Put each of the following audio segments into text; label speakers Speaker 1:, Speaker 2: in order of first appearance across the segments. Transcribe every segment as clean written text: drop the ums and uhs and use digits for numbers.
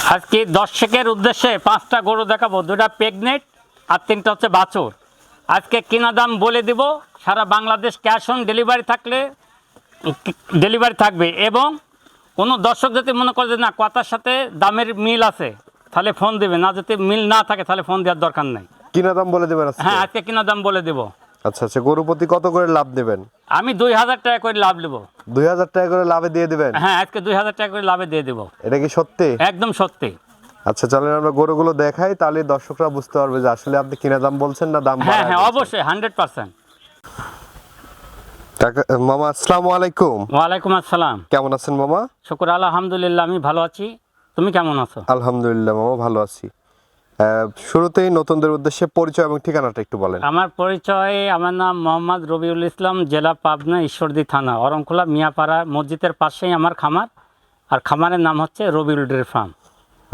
Speaker 1: আজকে দর্শকের উদ্দেশ্যে 5টা গরু দেখাবো, 2টা প্রেগনেন্ট আর 3টা হচ্ছে বাছুর। আজকে কিনা দাম বলে দিব, সারা বাংলাদেশ ক্যাশ অন ডেলিভারি থাকলে ডেলিভারি থাকবে। এবং কোনো দর্শক যদি মনে করে যে না কথার সাথে দামের মিল আছে তাহলে ফোন দেবে, না যদি মিল না থাকে তাহলে ফোন দেওয়ার দরকার নাই।
Speaker 2: কিনা দাম বলে দেবেন আজকে?
Speaker 1: হ্যাঁ, আজকে কিনা দাম বলে দেব।
Speaker 2: আচ্ছা আচ্ছা, গরু প্রতি কত করে লাভ দেবেন?
Speaker 1: আমি 2000 টাকা করে লাভ নেব।
Speaker 2: 2000 টাকা করে লাভে দিয়ে দিবেন?
Speaker 1: হ্যাঁ, আজকে 2000 টাকা করে লাভে দিয়ে দেবো।
Speaker 2: এটা কি সত্যি?
Speaker 1: একদম সত্যি।
Speaker 2: আচ্ছা, চলেন আমরা গরুগুলো দেখাই, তাহলে দর্শকরা বুঝতে পারবে যে আসলে আপনি কিনা দাম বলছেন না দাম
Speaker 1: হ্যাঁ
Speaker 2: বাড়ায়
Speaker 1: হ্যাঁ,
Speaker 2: বলছেন।
Speaker 1: অবশ্যই 100%।
Speaker 2: মামা আসসালামু আলাইকুম।
Speaker 1: ওয়ালাইকুম আসসালাম।
Speaker 2: কেমন আছেন মামা?
Speaker 1: শুকুর আলহামদুলিল্লাহ, আমি ভালো আছি। তুমি কেমন আছো?
Speaker 2: আলহামদুলিল্লাহ মামা, ভালো আছি। শুরুতেই নতুনদের উদ্দেশ্যে পরিচয় এবং ঠিকানাটা একটু বলেন।
Speaker 1: আমার পরিচয়, আমার নাম মোহাম্মদ রবিউল ইসলাম, জেলা পাবনা, ঈশ্বরদী থানা, অরংখোলা, মিয়াপাড়া মসজিদের পাশেই আমার খামার। আর খামারের নাম হচ্ছে রবিউল ডেয়ারি ফার্ম।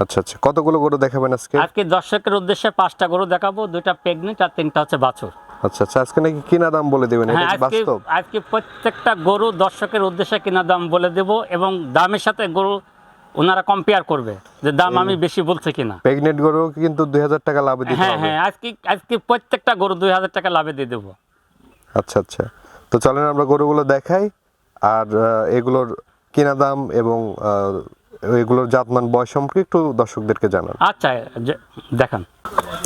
Speaker 2: আচ্ছা আচ্ছা, কতগুলো গরু দেখাবেন আজকে?
Speaker 1: আজকে দর্শকের উদ্দেশ্যে 5টা গরু দেখাবো, 2টা প্রেগনেন্ট আর 3টা হচ্ছে বাছুর।
Speaker 2: আচ্ছা আচ্ছা, আজকে নাকি কিনা দাম বলে দিবেন, এটা
Speaker 1: হ্যাঁ,
Speaker 2: কি বাস্তব?
Speaker 1: আজকে প্রত্যেকটা গরু দর্শকের উদ্দেশ্যে কিনা দাম বলে দেব, এবং দামের সাথে গরু ওনারা কম্পেয়ার করবে যে দাম আমি বেশি বলছি কিনা।
Speaker 2: প্রেগনেন্ট গরু কিন্তু 2000 টাকা লাভে দিতে
Speaker 1: হ্যাঁ
Speaker 2: হবে।
Speaker 1: হ্যাঁ, আজকে প্রত্যেকটা গরু 2000 টাকা লাভে দিয়ে দেবো।
Speaker 2: আচ্ছা আচ্ছা, তো চলেন আমরা গরুগুলো দেখাই, আর এগুলোর কিনা দাম এবং এগুলোর জাতমান বয়স সম্পর্কে একটু দর্শকদেরকে জানান।
Speaker 1: আচ্ছা, দেখান।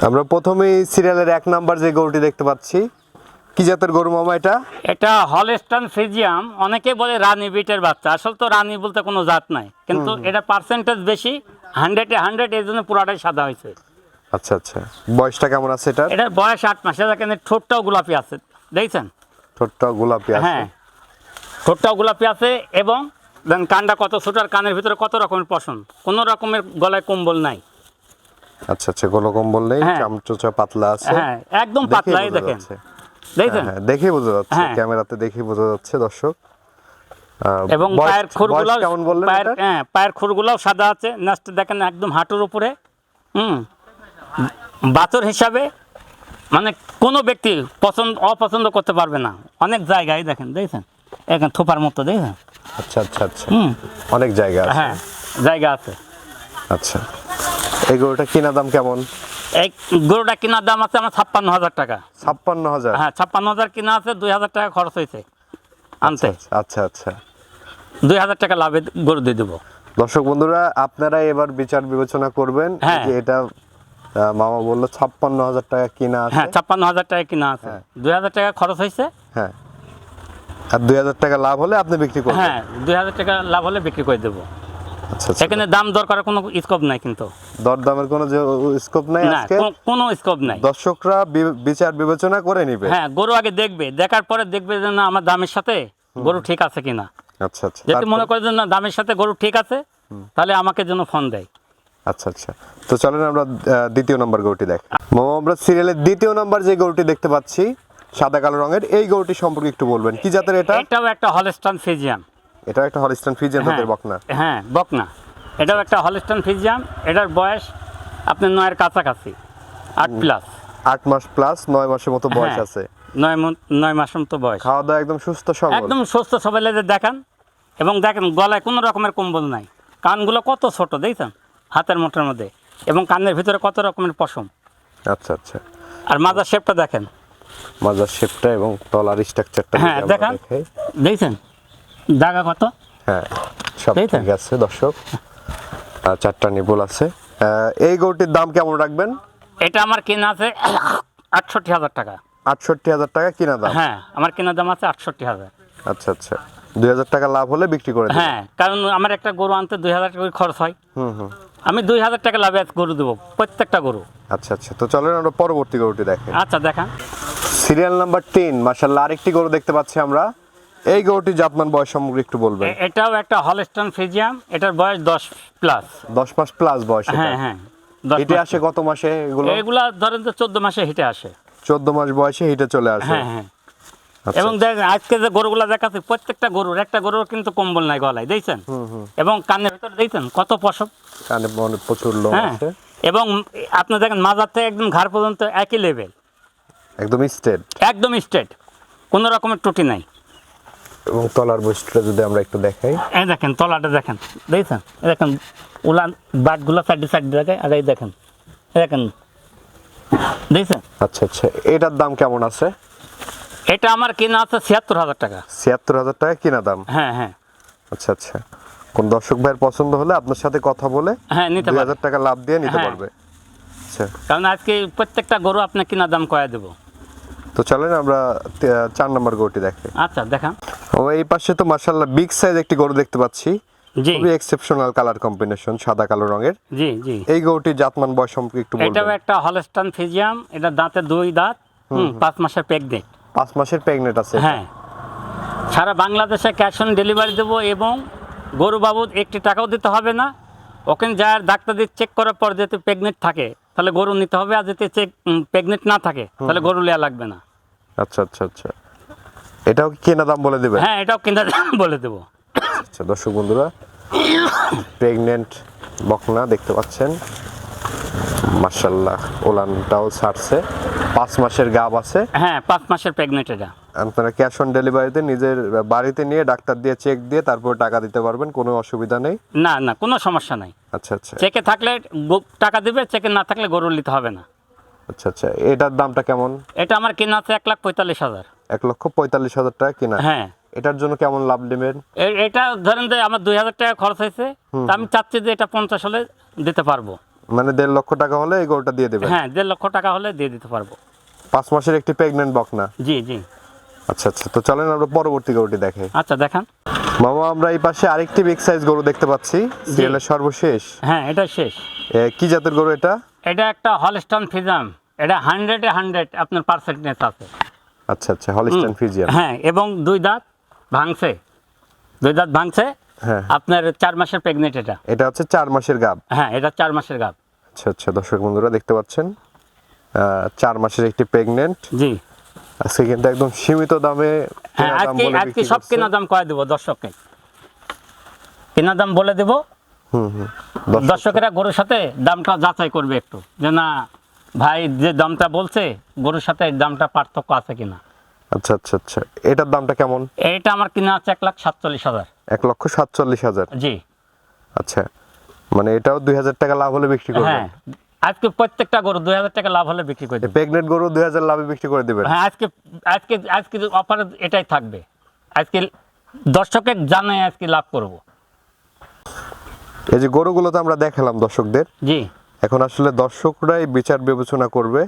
Speaker 2: আমরা প্রথমেই সিরিয়ালের 1 নাম্বার যে গরুটি দেখতে পাচ্ছি, কি জাতের গরু মামা এটা?
Speaker 1: এটা হলস্টাইন ফ্রিজিয়ান, অনেকে বলে রানী বিটের বাচ্চা, আসলে তো রানী বলতে কোনো জাত নাই, কিন্তু এটা পার্সেন্টেজ বেশি, 100-এ 100, এই জন্য পুরাটাই সাদা হয়েছে।
Speaker 2: আচ্ছা আচ্ছা, বয়সটা কেমন আছে এটা?
Speaker 1: এটার বয়স 8 মাস। এখানে ঠোঁটটাও গোলাপি আছে, দেখছেন?
Speaker 2: ঠোঁটটা গোলাপি আছে।
Speaker 1: হ্যাঁ, ঠোঁটটাও গোলাপি আছে, এবং দেন কানটা কত ছোট, আর কানের ভিতরে কত রকমের পশম, কোনো রকমের গলায় কম্বল নাই।
Speaker 2: আচ্ছা আচ্ছা, কোনো কম্বল নেই,
Speaker 1: হ্যাঁ।
Speaker 2: চামচোচা পাতলা আছে।
Speaker 1: হ্যাঁ, একদম
Speaker 2: দেখেই
Speaker 1: পাতলা, এই
Speaker 2: বোঝা
Speaker 1: দেখেন,
Speaker 2: যাচ্ছে।
Speaker 1: দেখছেন?
Speaker 2: হ্যাঁ, দেখেই বোঝা যাচ্ছে,
Speaker 1: হ্যাঁ।
Speaker 2: ক্যামেরাতে দেখেই বোঝা যাচ্ছে দর্শক।
Speaker 1: এবং পায়ের খুরগুলাও,
Speaker 2: কেমন বললেন এটা?
Speaker 1: হ্যাঁ, পায়ের খুরগুলাও সাদা আছে। নেক্সট দেখেন একদম হাঁটুর উপরে। বাছুর হিসাবে মানে কোনো ব্যক্তি অপছন্দ করতে পারবে না। অনেক জায়গায় দেখেন, দেখছেন? এখানে থোপার মতো, দেখছেন?
Speaker 2: আচ্ছা আচ্ছা আচ্ছা, অনেক জায়গা আছে।
Speaker 1: হ্যাঁ, জায়গা আছে।
Speaker 2: আচ্ছা, এই গরুটা কিনা দাম কেমন?
Speaker 1: এই গরুটা কেনার দাম আছে আমার 56,000 টাকা।
Speaker 2: 56,000?
Speaker 1: হ্যাঁ, 56,000 কিনা আছে, 2,000 টাকা খরচ হয়েছে আনতে।
Speaker 2: আচ্ছা আচ্ছা,
Speaker 1: 2,000 টাকা লাভে গরু দিয়ে দেবো।
Speaker 2: দর্শক বন্ধুরা, আপনারা এবার বিচার বিবেচনা করবেন।
Speaker 1: হ্যাঁ।
Speaker 2: যে এটা মামা বললো 56,000 টাকা কিনা আছে।
Speaker 1: হ্যাঁ, 56,000 টাকা কিনা আছে, 2,000 টাকা খরচ হয়েছে।
Speaker 2: হ্যাঁ, আর 2000 টাকা লাভ হলে আপনি বিক্রি করবেন।
Speaker 1: হ্যাঁ, 2,000 টাকা লাভ হলে বিক্রি করে দেবো।
Speaker 2: আচ্ছা আচ্ছা,
Speaker 1: এখানে দাম দর করার কোনো স্কোপ নাই, কিন্তু
Speaker 2: দরদামের কোনো স্কোপ নাই
Speaker 1: না,
Speaker 2: আজকে।
Speaker 1: কোনো স্কোপ নাই।
Speaker 2: দর্শকরা বিচার বিবেচনা করে নিবে।
Speaker 1: হ্যাঁ, গরু আগে দেখবে, দেখার পরে দেখবে যে না আমার দামের সাথে গরু ঠিক আছে কিনা।
Speaker 2: আচ্ছা আচ্ছা,
Speaker 1: যদি মনে করে যে না দামের সাথে গরু ঠিক আছে, তাহলে আমাকে যেন ফোন দেয়।
Speaker 2: আচ্ছা আচ্ছা, তো চলেন আমরা দ্বিতীয় নম্বর গরুটি দেখ। মামা, আমরা সিরিয়ালের দ্বিতীয় নম্বর যে গরুটি দেখতে পাচ্ছি সাদা কালো রঙের, এই গরুটি সম্পর্কে একটু বলবেন, কি জাতের এটা?
Speaker 1: এটাও একটা হলস্টাইন ফ্রিজিয়ান।
Speaker 2: এটা একটা হলস্টাইন ফ্রিজিয়ান জাতের বকনা।
Speaker 1: হ্যাঁ, বকনা। এটাও একটা হলস্টাইন ফ্রিজিয়ান। এটার বয়স আপনার 9-এর কাছাকাছি, 8+।
Speaker 2: 8 মাস প্লাস, 9 মাসের মতো বয়স
Speaker 1: হ্যাঁ,
Speaker 2: আছে।
Speaker 1: 9 মাসের মতো বয়স।
Speaker 2: খাওয়া দাওয়া একদম সুস্থ সবল।
Speaker 1: একদম সুস্থ সবল। দেখান, এবং দেখেন গলায় কোনো রকমের কম্বল নাই, কানগুলো কত ছোট, দেখছেন? হাতের মুঠোর মধ্যে, এবং কানের ভিতরে কত রকমের পশম।
Speaker 2: আচ্ছা আচ্ছা,
Speaker 1: আর মাজার শেপটা দেখেন।
Speaker 2: মাজার শেপটা এবং তলার স্ট্রাকচারটা
Speaker 1: হ্যাঁ, দেখান, দেখছেন দাগা কত?
Speaker 2: হ্যাঁ, সব
Speaker 1: তাই তো?
Speaker 2: ঠিক আছে দর্শক। আর 4টা নিপুল আছে। এই গরুটির দাম কেমন রাখবেন?
Speaker 1: এটা আমার কেনা আছে 68,000 টাকা।
Speaker 2: 68,000 টাকা কিনা দাম?
Speaker 1: হ্যাঁ, আমার কেনা দাম আছে 68,000।
Speaker 2: আচ্ছা আচ্ছা, 2000 টাকা লাভ হলে বিক্রি করে দেবেন।
Speaker 1: হ্যাঁ, কারণ আমার একটা গরু আনতে 2,000 টাকা করে খরচ হয়। আমি 2,000 টাকা লাভে গরু দেবো, প্রত্যেকটা গরু।
Speaker 2: আচ্ছা আচ্ছা, তো চলেন আমরা পরবর্তী গরুটি দেখেন।
Speaker 1: আচ্ছা, দেখান।
Speaker 2: সিরিয়াল নাম্বার 3, মাশাআল্লাহ, আরেকটি গরু দেখতে পাচ্ছি আমরা। এই গরুটি জাতমান বয়স সম্পর্কে একটু বলবেন।
Speaker 1: এটাও একটা হলস্টাইন ফ্রিজিয়ান। এটার বয়স 10+।
Speaker 2: 10 মাস প্লাস বয়স এটা।
Speaker 1: হ্যাঁ হ্যাঁ, 10
Speaker 2: হিটে
Speaker 1: মাস।
Speaker 2: আসে কত মাসে এগুলো?
Speaker 1: এগুলা ধরেন তো 14 মাসে হিটে আসে।
Speaker 2: 14 মাস বয়সে হিটে চলে আসে।
Speaker 1: হ্যাঁ হ্যাঁ,
Speaker 2: আচ্ছা,
Speaker 1: এবং দেখেন আজকে যে গরুগুলা দেখাচ্ছি, প্রত্যেকটা একটা গরুর কিন্তু কম্বল নাই গলায়, দেখছেন? এবং কানের ভিতরে দেখছেন কত পশম।
Speaker 2: কানে প্রচুর লোম
Speaker 1: হ্যাঁ,
Speaker 2: আছে।
Speaker 1: এবং আপনি দেখেন মাজার থেকে একদম ঘাড় পর্যন্ত একই লেভেল,
Speaker 2: একদম স্ট্রেট।
Speaker 1: একদম স্ট্রেট, কোনো রকমের ত্রুটি নাই।
Speaker 2: এবং তলার বৈশিষ্ট্যটা যদি আমরা একটু দেখাই,
Speaker 1: এই দেখেন তলাটা দেখেন, দেখছেন? এই দেখেন উলান বাটগুলো সাইডে সাইডে দেখে, আর এই দেখেন, এই দেখেন, দেখছেন?
Speaker 2: আচ্ছা আচ্ছা, এটার দাম কেমন আছে?
Speaker 1: এটা আমার কিনা আছে ৭৬,০০০ টাকা।
Speaker 2: ৭৬,০০০ টাকা কিনা দাম।
Speaker 1: হ্যাঁ হ্যাঁ
Speaker 2: আচ্ছা আচ্ছা, কোন দর্শক ভাইয়ের পছন্দ হলে আপনার সাথে কথা বলে
Speaker 1: হ্যাঁ নিতে
Speaker 2: ২,০০০
Speaker 1: পারবে,
Speaker 2: টাকা লাভ দিয়ে নিতে
Speaker 1: হ্যাঁ।
Speaker 2: পারবে। আচ্ছা,
Speaker 1: কারণ আজকে প্রত্যেকটা গরু আপনার কিনা দাম কয়ে দেবো।
Speaker 2: তো চলেন আমরা ৪ নম্বর গরুটি দেখাই।
Speaker 1: আচ্ছা দেখান।
Speaker 2: এই পাশে তো মাশাআল্লাহ বিগ সাইজ একটি গরু দেখতে পাচ্ছি,
Speaker 1: জি
Speaker 2: খুবই এক্সেপশনাল কালার কম্বিনেশন, সাদা কালো রঙের।
Speaker 1: জি জি,
Speaker 2: এই গরুটির জাতমান বয়স সম্পর্কে একটু
Speaker 1: এটাও
Speaker 2: বলবেন।
Speaker 1: একটা হলস্টাইন ফ্রিজিয়ান, এটা দাঁতে 2 দাঁত, 5 মাসের প্রেগনেন্ট।
Speaker 2: 5 মাসের প্রেগনেন্ট আছে।
Speaker 1: হ্যাঁ, সারা বাংলাদেশে ক্যাশ অন ডেলিভারি দেবো, এবং গরু বাবদ 1 টাকাও দিতে হবে না। ওখানে যার ডাক্তার দিয়ে চেক করার পর যদি প্রেগনেন্ট থাকে তাহলে গরু নিতে হবে, আর যদি প্রেগনেন্ট না থাকে তাহলে গরু নেওয়া লাগবে না।
Speaker 2: আচ্ছা আচ্ছা আচ্ছা, এটাও কি কেনা দাম বলে দেবেন?
Speaker 1: হ্যাঁ, এটাও কিনা বলে দেবো।
Speaker 2: আচ্ছা দর্শক বন্ধুরা, প্রেগনেন্ট বকনা দেখতে পাচ্ছেন, মাশাআল্লাহ ওলানটাও ছাড়ছে, 5 মাসের গাব আছে।
Speaker 1: হ্যাঁ, 5 মাসের প্রেগনেন্ট এটা।
Speaker 2: আপনারা ক্যাশ অন ডেলিভারিতে নিজের বাড়িতে নিয়ে ডাক্তার দিয়ে চেক দিয়ে তারপর টাকা দিতে পারবেন, কোনো অসুবিধা নেই।
Speaker 1: না না, কোনো সমস্যা নাই।
Speaker 2: আচ্ছা আচ্ছা
Speaker 1: চেকে থাকলে টাকা দিবে, চেকে না থাকলে গরু নিতে হবে না।
Speaker 2: আচ্ছা আচ্ছা, এটার দামটা কেমন?
Speaker 1: এটা আমার কিনা আছে 1,45,000।
Speaker 2: 1,45,000 টাকা কিনা।
Speaker 1: হ্যাঁ,
Speaker 2: এটার জন্য কেমন লাভ নেবেন?
Speaker 1: এটা ধরেন যে আমার 2,000 টাকা খরচ হয়েছে, তা আমি চাচ্ছি যে এটা 50 হলে দিতে পারবো।
Speaker 2: মানে 1.5 লক্ষ টাকা হলে এই গরুটা দিয়ে দেবেন?
Speaker 1: হ্যাঁ, 1.5 লক্ষ টাকা হলে দিয়ে দিতে পারবো।
Speaker 2: 5 মাসের একটি প্রেগনেন্ট বকনা।
Speaker 1: জি জি।
Speaker 2: আচ্ছা আচ্ছা, তো চলেন আমরা পরবর্তী গরুটি দেখাই।
Speaker 1: আচ্ছা দেখান।
Speaker 2: মামা, আমরা এই পাশে আরেকটি বিগ সাইজ গরু দেখতে পাচ্ছি, সিরিয়ালের সর্বশেষ।
Speaker 1: হ্যাঁ, এটা শেষ।
Speaker 2: কি জাতের গরু এটা?
Speaker 1: এটা একটা হলস্টাইন ফ্রিজিয়ান, এটা 100 আপনার পার্সেন্টেজ আছে।
Speaker 2: আচ্ছা আচ্ছা, হলিস্টাইন ফ্রিজিয়ান।
Speaker 1: হ্যাঁ, এবং 2 দাঁত ভাঙছে, 2 দাঁত ভাঙছে।
Speaker 2: হ্যাঁ,
Speaker 1: আপনার 4 মাসের প্রেগনেন্ট এটা।
Speaker 2: এটা হচ্ছে 4 মাসের গাব।
Speaker 1: হ্যাঁ, এটা 4 মাসের গাব।
Speaker 2: আচ্ছা আচ্ছা, দর্শক বন্ধুরা দেখতে পাচ্ছেন 4 মাসের একটি প্রেগনেন্ট।
Speaker 1: জি
Speaker 2: আজকে কিন্তু একদম সীমিত দামে
Speaker 1: হ্যাঁ,
Speaker 2: কেনা দাম বলে
Speaker 1: আজকে
Speaker 2: বিক্রি
Speaker 1: সব
Speaker 2: করছে।
Speaker 1: কেনা দাম কয়ে দেবো দর্শককে, কেনা দাম বলে দেবো। দর্শকেরা গরুর সাথে দামটা যাচাই করবে একটু, যে না ভাই যে দামটা বলছে গরুর সাথে এই দামটা পার্থক্য আছে কিনা।
Speaker 2: আচ্ছা আচ্ছা আচ্ছা, এটার দামটা কেমন?
Speaker 1: এটা আমার কিনা আছে 1,47,000।
Speaker 2: 1,47,000।
Speaker 1: জি।
Speaker 2: আচ্ছা, মানে এটাও 2,000 টাকা লাভ হলে বিক্রি করবেন?
Speaker 1: হ্যাঁ, আজকে প্রত্যেকটা গরু 2,000 টাকা লাভ হলে বিক্রি করে দেবো।
Speaker 2: প্রেগনেন্ট গরু 2,000 লাভে বিক্রি করে দিবেন?
Speaker 1: হ্যাঁ, আজকে আজকে আজকে অফার এটাই থাকবে। আজকে দর্শকের জানাই আজকে লাভ করব।
Speaker 2: এই যে গরুগুলো তো আমরা দেখালাম দর্শকদের,
Speaker 1: জি।
Speaker 2: এখন আসলে দর্শকরাই বিচার বিবেচনা করবে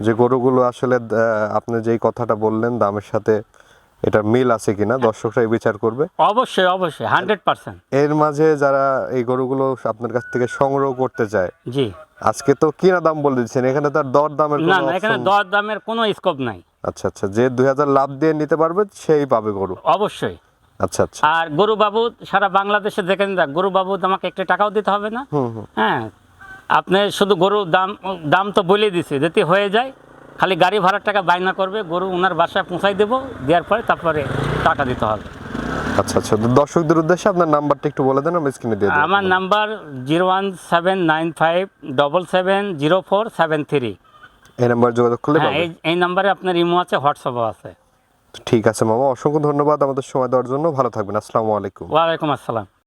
Speaker 2: যে গরুগুলো আসলে আপনি যেই কথাটা বললেন দামের সাথে এটা মিল আছে কিনা, দর্শকরাই বিচার করবে।
Speaker 1: অবশ্যই অবশ্যই 100%।
Speaker 2: এর মাঝে যারা এই গরুগুলো আপনার কাছ থেকে সংগ্রহ করতে চায়,
Speaker 1: জি।
Speaker 2: আজকে তো কিনা দাম বলে দিচ্ছেন, এখানে তার দর দামের
Speaker 1: না
Speaker 2: কোনো
Speaker 1: না, এখানে
Speaker 2: option-
Speaker 1: দর দামের কোনো স্কোপ নাই।
Speaker 2: আচ্ছা আচ্ছা, যে 2,000 লাভ দিয়ে নিতে পারবে সেই পাবে গরু।
Speaker 1: অবশ্যই।
Speaker 2: আচ্ছা আচ্ছা,
Speaker 1: আর গরু বাবদ সারা বাংলাদেশে দেখেন, গরু বাবদ আমাকে 1 টাকাও দিতে হবে না। হ্যাঁ, আপনি শুধু গরু দাম তো বলে দিছে, যদি হয়ে যায় খালি গাড়ি ভাড়ার টাকা বায়না করবে, গরু ওনার বাসায় পৌঁছাই দেবো, দেওয়ার পরে তারপরে টাকা দিতে হবে।
Speaker 2: আচ্ছা আচ্ছা, তো দর্শকদের উদ্দেশ্যে আপনার নাম্বারটা একটু বলে দেন, আমি স্ক্রিনে দিয়ে দেব।
Speaker 1: আমার নাম্বার 01795770473।
Speaker 2: এই নাম্বার যোগাযোগ করলে
Speaker 1: হ্যাঁ,
Speaker 2: পাবেন।
Speaker 1: এই নাম্বারে আপনার ইমো আছে, হোয়াটসঅ্যাপও আছে।
Speaker 2: ঠিক আছে মামা, অসংখ্য ধন্যবাদ আমাদের সময় দেওয়ার জন্য। ভালো থাকবেন, আসসালামু আলাইকুম।
Speaker 1: ওয়ালাইকুম আসসালাম।